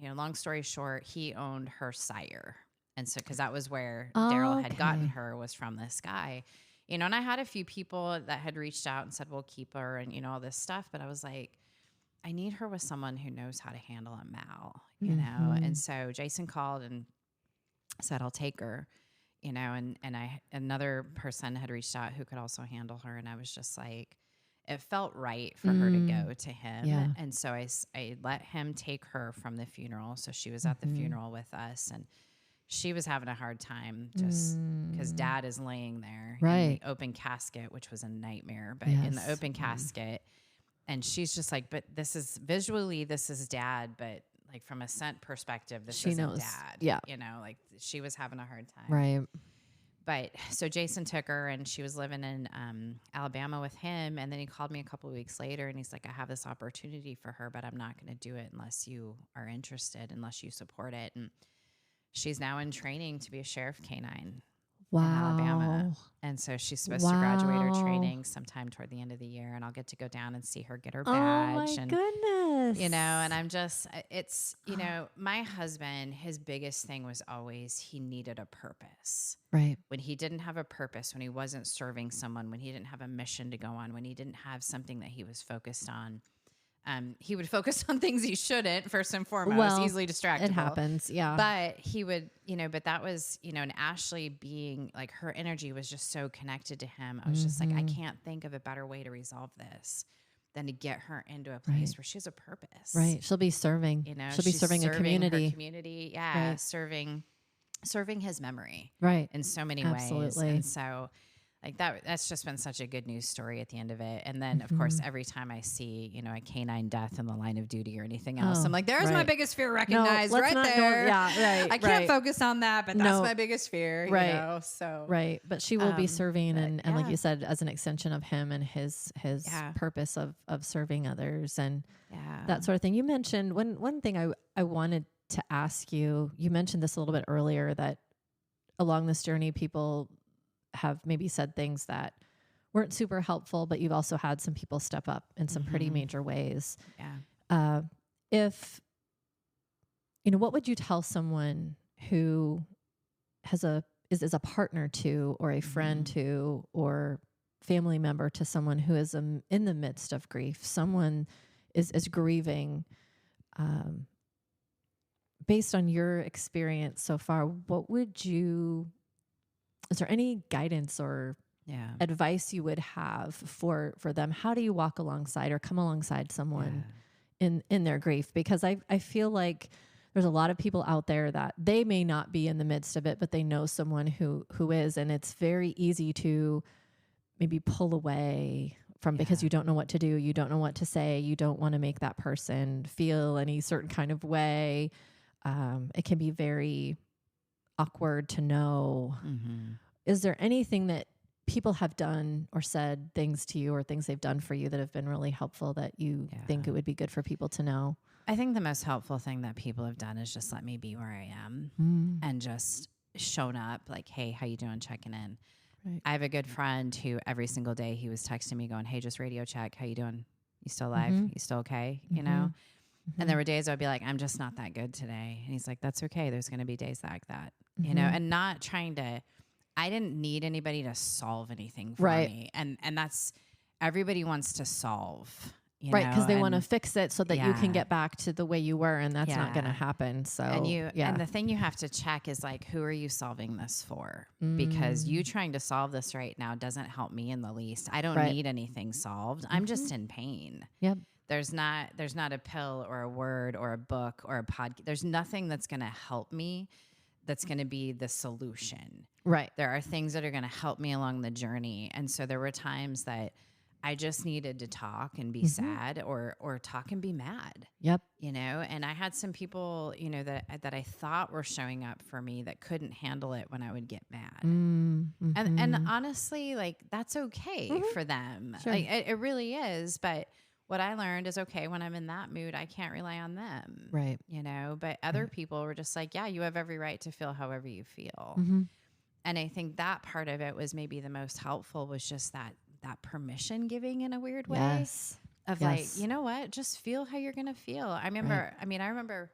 Speaker 2: long story short, he owned her sire. And so, cause that was where Darrell had gotten her, was from this guy, and I had a few people that had reached out and said, we'll keep her and, all this stuff. But I was like, I need her with someone who knows how to handle a Mal, And so Jason called and said, I'll take her, and another person had reached out who could also handle her. And I was just like, it felt right for her to go to him.
Speaker 1: Yeah.
Speaker 2: And so I let him take her from the funeral. So she was at the funeral with us, and she was having a hard time just because Dad is laying there in the open casket, which was a nightmare, but in the open casket. And she's just like, but this is Dad, but like from a scent perspective, this isn't Dad.
Speaker 1: Yeah.
Speaker 2: Like she was having a hard time.
Speaker 1: Right.
Speaker 2: But so Jason took her, and she was living in Alabama with him. And then he called me a couple of weeks later, and he's like, I have this opportunity for her, but I'm not going to do it unless you are interested, unless you support it. And she's now in training to be a sheriff canine in Alabama. And so she's supposed to graduate her training sometime toward the end of the year, and I'll get to go down and see her get her badge.
Speaker 1: Oh my goodness.
Speaker 2: And I'm just, it's, my husband, his biggest thing was always he needed a purpose.
Speaker 1: Right.
Speaker 2: When he didn't have a purpose, when he wasn't serving someone, when he didn't have a mission to go on, when he didn't have something that he was focused on, he would focus on things he shouldn't, first and foremost, easily distractible.
Speaker 1: It happens, yeah.
Speaker 2: But he would, but that was, and Ashley being like, her energy was just so connected to him. I was just like, I can't think of a better way to resolve this than to get her into a place where she has a purpose.
Speaker 1: Right. She'll be serving. She'll be serving a community.
Speaker 2: Her community. Yeah. Right. Serving his memory.
Speaker 1: Right.
Speaker 2: In so many ways. And so like that's just been such a good news story at the end of it. And then of course, every time I see, a canine death in the line of duty or anything else, I'm like, there's my biggest fear recognized right there. I can't focus on that, but that's my biggest fear, so.
Speaker 1: Right. But she will be serving and like you said, as an extension of him and his purpose of serving others and that sort of thing. You mentioned one thing I wanted to ask you, you mentioned this a little bit earlier, that along this journey, people have maybe said things that weren't super helpful, but you've also had some people step up in some pretty major ways.
Speaker 2: Yeah.
Speaker 1: If, what would you tell someone who is a partner to, or a friend to, or family member to someone who is in the midst of grief, someone is grieving, based on your experience so far, is there any guidance or advice you would have for them? How do you walk alongside or come alongside someone in their grief? Because I feel like there's a lot of people out there that they may not be in the midst of it, but they know someone who is, and it's very easy to maybe pull away from because you don't know what to do. You don't know what to say. You don't want to make that person feel any certain kind of way. It can be very awkward to know. Is there anything that people have done or said things to you or things they've done for you that have been really helpful that you think it would be good for people to know?
Speaker 2: I think the most helpful thing that people have done is just let me be where I am and just shown up like, hey, how you doing? Checking in. Right. I have a good friend who every single day he was texting me going, hey, just radio check. How you doing? You still alive? You still okay? You know? And there were days I'd be like, I'm just not that good today. And he's like, that's okay. There's going to be days like that, you know, and not trying to, I didn't need anybody to solve anything for me. And that's, everybody wants to solve. You know,
Speaker 1: because they want to fix it so that you can get back to the way you were, and that's not going to happen. So,
Speaker 2: and the thing you have to check is like, who are you solving this for? Because you trying to solve this right now doesn't help me in the least. I don't need anything solved. I'm just in pain.
Speaker 1: Yep.
Speaker 2: There's not a pill or a word or a book or a podcast. There's nothing that's going to help me. That's going to be the solution.
Speaker 1: Right.
Speaker 2: There are things that are going to help me along the journey. And so there were times that I just needed to talk and be sad or talk and be mad.
Speaker 1: Yep.
Speaker 2: You know, and I had some people, you know, that I thought were showing up for me that couldn't handle it when I would get mad. And honestly, like that's okay for them.
Speaker 1: Sure.
Speaker 2: Like, it really is. But what I learned is, okay, when I'm in that mood, I can't rely on them.
Speaker 1: Right.
Speaker 2: You know, but other people were just like, yeah, you have every right to feel however you feel. And I think that part of it was maybe the most helpful, was just that permission giving in a weird way of like, you know what, just feel how you're going to feel. I remember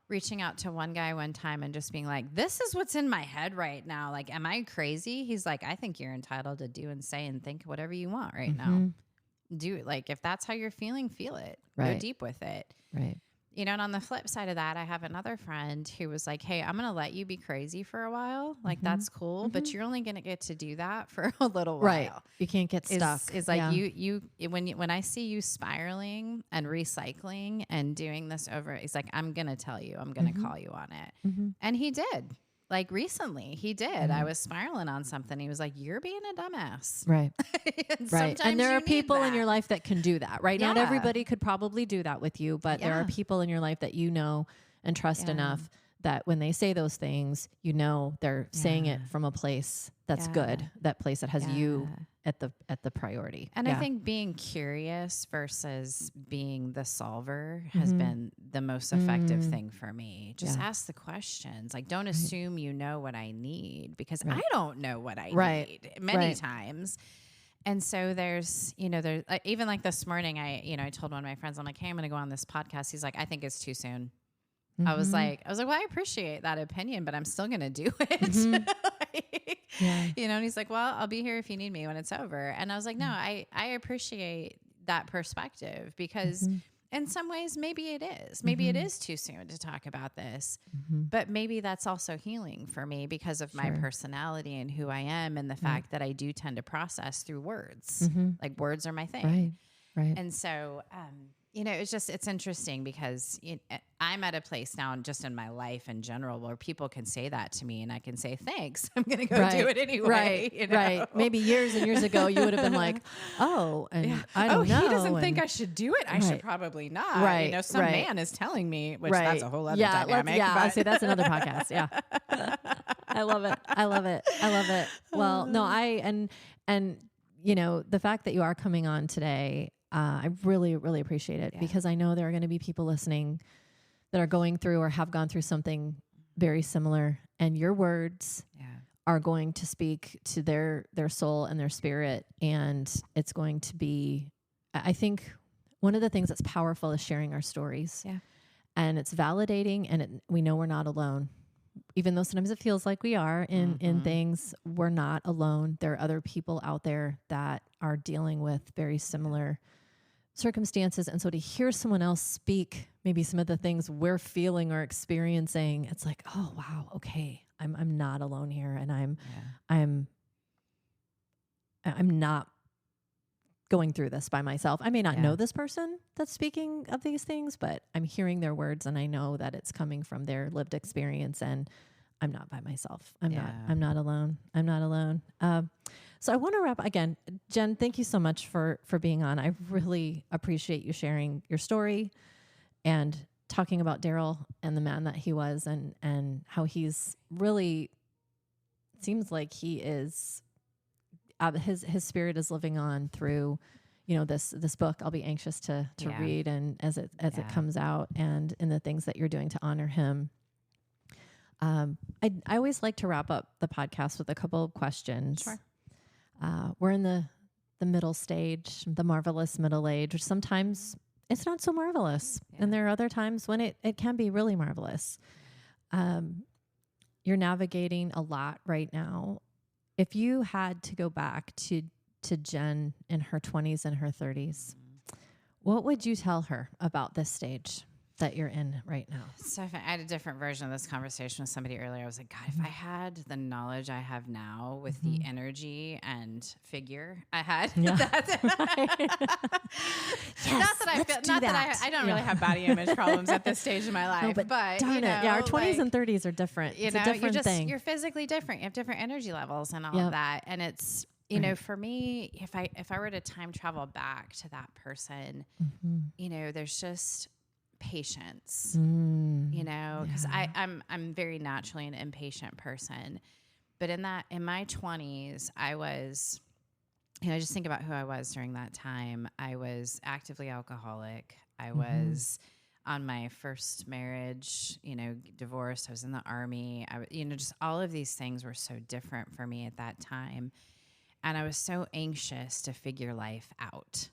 Speaker 2: reaching out to one guy one time and just being like, this is what's in my head right now. Like, am I crazy? He's like, I think you're entitled to do and say and think whatever you want right now. Do it. Like, if that's how you're feeling, feel it. Go deep with it.
Speaker 1: Right.
Speaker 2: You know, and on the flip side of that, I have another friend who was like, hey, I'm going to let you be crazy for a while. Like, that's cool, but you're only going to get to do that for a little while.
Speaker 1: Right. You can't get stuck.
Speaker 2: It's like when I see you spiraling and recycling and doing this over, it's like, I'm going to tell you, I'm going to call you on it. And he did. Like recently, he did. I was spiraling on something. He was like, you're being a dumbass.
Speaker 1: Right.
Speaker 2: Right.
Speaker 1: And there are people in your life that can do that, right? Not everybody could probably do that with you, but there are people in your life that you know and trust enough that when they say those things, you know they're saying it from a place that's good, that place that has you at the priority.
Speaker 2: And I think being curious versus being the solver has been the most effective thing for me. Just ask the questions. Like, don't assume you know what I need, because I don't know what I need many times. And so there's even like this morning, I told one of my friends, I'm like, hey, I'm going to go on this podcast. He's like, I think it's too soon. I was like, well, I appreciate that opinion, but I'm still going to do it. You know, and he's like, well, I'll be here if you need me when it's over. And I was like, no, I appreciate that perspective, because in some ways, maybe it is. Maybe it is too soon to talk about this, but maybe that's also healing for me because of my personality and who I am, and the fact that I do tend to process through words. Like, words are my thing. Right. And so, it's interesting because I'm at a place now, just in my life in general, where people can say that to me and I can say, thanks, I'm going to go do it anyway. Right.
Speaker 1: Maybe years and years ago, you would have been like, oh, and I don't know.
Speaker 2: He doesn't think I should do it. I should probably not.
Speaker 1: Right.
Speaker 2: You know, some man is telling me, which that's a whole other dynamic.
Speaker 1: I'll say that's another podcast. Yeah. I love it. Well, no, and the fact that you are coming on today, I really, really appreciate it, because I know there are going to be people listening that are going through or have gone through something very similar, and your words are going to speak to their soul and their spirit. And it's going to be, I think one of the things that's powerful is sharing our stories. Yeah. And it's validating, and we know we're not alone. Even though sometimes it feels like we are in things, we're not alone. There are other people out there that are dealing with very similar circumstances. And so to hear someone else speak maybe some of the things we're feeling or experiencing, it's like, oh, wow, okay, I'm not alone here. And I'm not going through this by myself. I may not know this person that's speaking of these things, but I'm hearing their words and I know that it's coming from their lived experience, and I'm not by myself. I'm not alone. I'm not alone. So I want to wrap again. Jen, thank you so much for being on. I really appreciate you sharing your story and talking about Darrell and the man that he was, and how he's really, seems like he is, his spirit is living on through, this book. I'll be anxious to read, and as it comes out, and in the things that you're doing to honor him. I always like to wrap up the podcast with a couple of questions.
Speaker 2: Sure.
Speaker 1: We're in the middle stage, the marvelous middle age, which sometimes it's not so marvelous. And there are other times when it can be really marvelous. You're navigating a lot right now. If you had to go back to Jen in her 20s and her 30s, what would you tell her about this stage that you're in right now?
Speaker 2: So I had a different version of this conversation with somebody earlier. I was like, God, if I had the knowledge I have now with the energy and figure I had, not that I don't really have body image problems at this stage in my life, but
Speaker 1: darn it. Yeah, our 20s and 30s are different. It's a different thing.
Speaker 2: You're physically different. You have different energy levels and all of that. And it's, for me, if I were to time travel back to that person, there's just patience, because I'm very naturally an impatient person. But in my 20s, I was, just think about who I was during that time. I was actively alcoholic. I was on my first marriage, divorced. I was in the Army. Just all of these things were so different for me at that time. And I was so anxious to figure life out.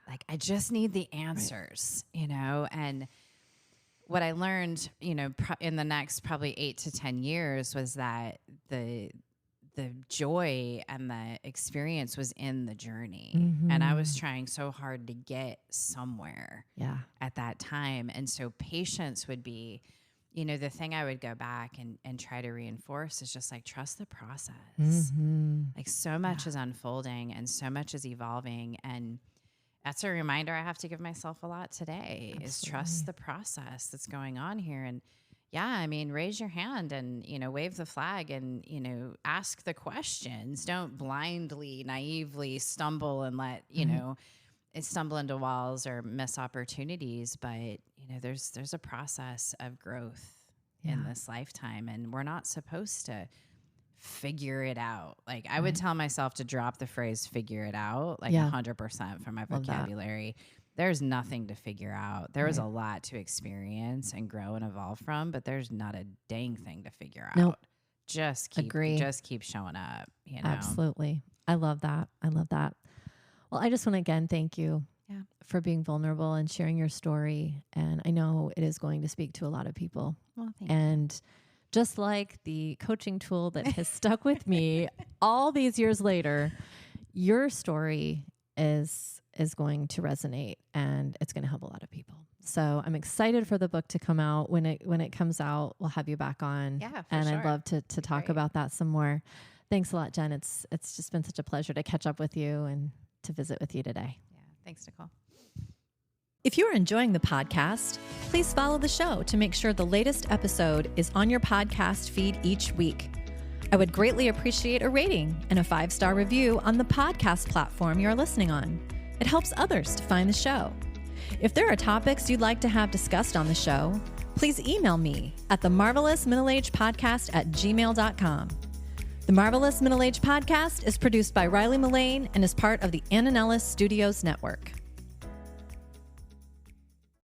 Speaker 2: Like, I just need the answers, and what I learned, in the next probably 8 to 10 years was that the joy and the experience was in the journey. And I was trying so hard to get somewhere at that time. And so patience would be, the thing I would go back and try to reinforce is just like, trust the process. Like, so much is unfolding and so much is evolving, and that's a reminder I have to give myself a lot today. Absolutely. Is trust the process that's going on here. And raise your hand and, wave the flag and, ask the questions. Don't blindly, naively stumble and let, stumble into walls or miss opportunities. But, there's a process of growth in this lifetime, and we're not supposed to figure it out. Like, I would tell myself to drop the phrase figure it out, like 100% from my vocabulary. There's nothing to figure out. There is a lot to experience and grow and evolve from, but there's not a dang thing to figure out. Just keep showing up,
Speaker 1: Absolutely. I love that. Well, I just want to again thank you for being vulnerable and sharing your story. And I know it is going to speak to a lot of people.
Speaker 2: Well, thank you.
Speaker 1: Just like the coaching tool that has stuck with me all these years later, your story is going to resonate, and it's going to help a lot of people. So I'm excited for the book to come out. When it comes out, we'll have you back on.
Speaker 2: Yeah,
Speaker 1: and
Speaker 2: sure.
Speaker 1: I'd love to talk about that some more. Thanks a lot, Jen. It's just been such a pleasure to catch up with you and to visit with you today.
Speaker 2: Yeah, thanks, Nicole.
Speaker 1: If you are enjoying the podcast, please follow the show to make sure the latest episode is on your podcast feed each week. I would greatly appreciate a rating and a 5-star review on the podcast platform you're listening on. It helps others to find the show. If there are topics you'd like to have discussed on the show, please email me at themarvelousmiddleagepodcast@gmail.com. The Marvelous Middle Age Podcast is produced by Riley Mullane and is part of the Ananellis Studios Network.